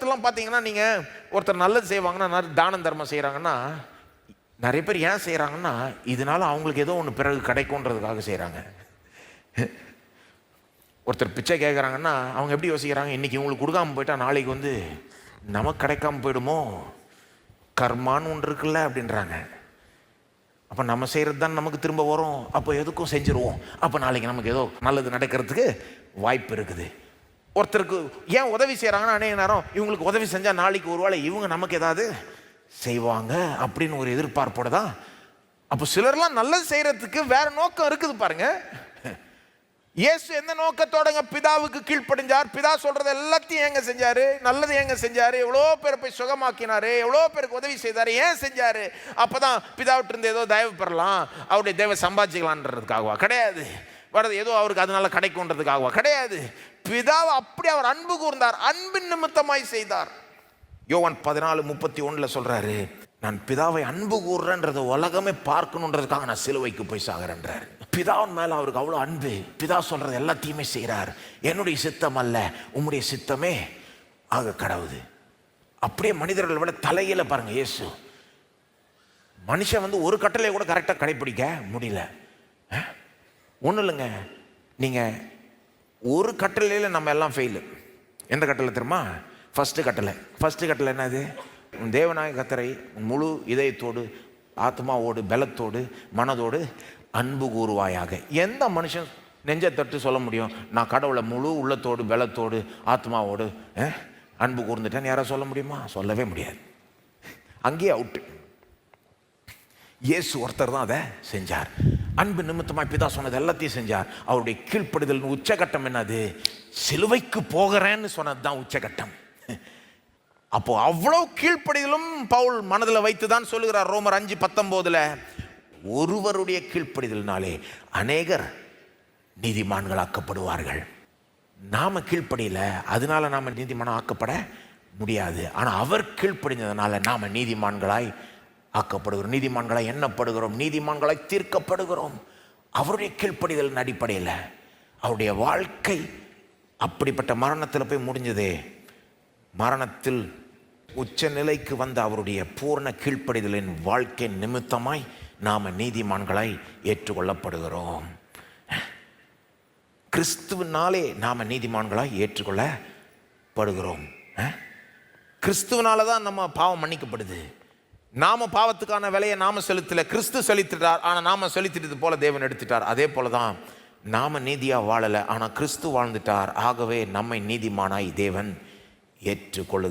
சிலர்லாம் பார்த்தீங்கன்னா, நீங்கள் ஒருத்தர் நல்லது செய்வாங்கன்னா, தானம் தர்மம் செய்கிறாங்கன்னா, நிறைய பேர் ஏன் செய்கிறாங்கன்னா, இதனால அவங்களுக்கு ஏதோ ஒன்று பிறகு கிடைக்கும்ன்றதுக்காக செய்கிறாங்க. ஒருத்தர் பிச்சை கேட்குறாங்கன்னா அவங்க எப்படி யோசிக்கிறாங்க, இன்றைக்கி இவங்களுக்கு கொடுக்காமல் போயிட்டா நாளைக்கு வந்து நமக்கு கிடைக்காம போயிடுமோ, கர்மான்னு ஒன்று இருக்குல்ல அப்படின்றாங்க. அப்போ நம்ம செய்கிறது தான் நமக்கு திரும்ப வரும், அப்போ எதுக்கும் செஞ்சுருவோம், அப்போ நாளைக்கு நமக்கு ஏதோ நல்லது நடக்கிறதுக்கு வாய்ப்பு இருக்குது. ஒருத்தருக்கு ஏன் உதவி செய்கிறாங்கன்னா, அநேக நேரம் இவங்களுக்கு உதவி செஞ்சால் நாளைக்கு ஒரு வேளை இவங்க நமக்கு ஏதாவது செய்வாங்க அப்படின்னு ஒரு எதிர்பார்ப்போடு தான். அப்போ சிலர்லாம் நல்லது செய்கிறதுக்கு வேறு நோக்கம் இருக்குது பாருங்க. இயேசு எந்த நோக்கத்தோடங்க பிதாவுக்கு கீழ்ப்படிஞ்சார்? பிதா சொல்றது எல்லாத்தையும் ஏங்க செஞ்சாரு? நல்லது ஏங்க செஞ்சாரு? எவ்வளோ பேரை போய் சுகமாக்கினாரு, எவ்வளோ பேருக்கு உதவி செய்தாரு, ஏன் செஞ்சாரு? அப்பதான் பிதாவிட்டு இருந்து ஏதோ தயவு பெறலாம், அவருடைய தேவை சம்பாதிக்கலான்றதுக்காகவா? கிடையாது. வரது ஏதோ அவருக்கு அதனால கிடைக்கும்ன்றதுக்காகவா? கிடையாது. பிதாவை அப்படி அவர் அன்பு கூர்ந்தார், அன்பின் நிமித்தமாய் செய்தார். யோவான் 14:31 சொல்றாரு, நான் பிதாவை அன்பு கூறுறேன்றதை உலகமே பார்க்கணுன்றதுக்காக நான் சிலுவைக்கு போய் சாகிறேன்றார். பிதாவின் மேல அவருக்கு அவ்வளோ அன்பு. பிதா சொல்றது எல்லாத்தையுமே செய்கிறார். என்னுடைய சித்தம் அல்ல, உம்முடைய சித்தமே ஆக கடவுது. அப்படியே மனிதர்களை விட தலையில பாருங்க இயேசு. மனுஷன் வந்து ஒரு கட்டளை கூட கரெக்டாக கடைப்பிடிக்க முடியல. ஒன்றும் இல்லைங்க, நீங்கள் ஒரு கட்டளையில் நம்ம எல்லாம் ஃபெயிலு. எந்த கட்டளை தெரியுமா? ஃபஸ்ட்டு கட்டளை என்னது? உன் தேவனாய கர்த்தரை முழு இதயத்தோடு, ஆத்மாவோடு, பலத்தோடு, மனதோடு அன்பு கூறுவாயாக. எந்த மனுஷன் நெஞ்சை தட்டு சொல்ல முடியும், நான் கடவுளை முழு உள்ளத்தோடு, பலத்தோடு, ஆத்மாவோடு அன்பு கூர்ந்துட்டேன்னு யாராவது சொல்ல முடியுமா? சொல்லவே முடியாது. அங்கேயே அவுட்டு. இயேசு ஒருத்தர் தான் அதை செஞ்சார். அன்பு நிமித்தமாக பிதா சொன்னது எல்லாத்தையும் செஞ்சார். அவருடைய கீழ்ப்படுதல் உச்சகட்டம் என்னது? சிலுவைக்கு போகிறேன்னு சொன்னது தான் உச்சகட்டம். அப்போ அவ்வளோ கீழ்ப்படிதலும் பவுல் மனதில் வைத்து தான் சொல்லுகிறார். ரோமர் 5:19 ஒருவருடைய கீழ்ப்படிதலினாலே அநேகர் நீதிமான்களாக்கப்படுவார்கள். நாம கீழ்ப்படியல, அதனால நாம நீதிமான் ஆக்கப்பட முடியாது. ஆனால் அவர் கீழ்ப்படிந்ததுனால நாம நீதிமான்களாய் ஆக்கப்படுகிறோம், நீதிமான்களாய் எண்ணப்படுகிறோம், நீதிமான்களாய் தீர்க்கப்படுகிறோம். அவருடைய கீழ்ப்படிதலின் அடிப்படையில் அவருடைய வாழ்க்கை அப்படிப்பட்ட மரணத்தில் போய் முடிஞ்சதே. மரணத்தில் உச்ச நிலைக்கு வந்த அவருடைய பூர்ண கீழ்ப்படிதலின் வாழ்க்கை நிமித்தமாய் நாம நீதிமான்களாய் ஏற்றுக்கொள்ளப்படுகிறோம். கிறிஸ்துவினாலே நாம நீதிமான்களாய் ஏற்றுக்கொள்ளப்படுகிறோம். கிறிஸ்துவனால தான் நம்ம பாவம் மன்னிக்கப்படுது. நாம பாவத்துக்கான விலையை நாம செலுத்தல, கிறிஸ்து செலுத்திட்டார். ஆனால் நாம செலுத்திட்டது போல தேவன் எடுத்துட்டார். அதே போல தான் நாம நீதியா வாழலை, ஆனால் கிறிஸ்து வாழ்ந்துட்டார். ஆகவே நம்மை நீதிமானாய் தேவன் ஏற்றுக்கொள்ளுகிறார்.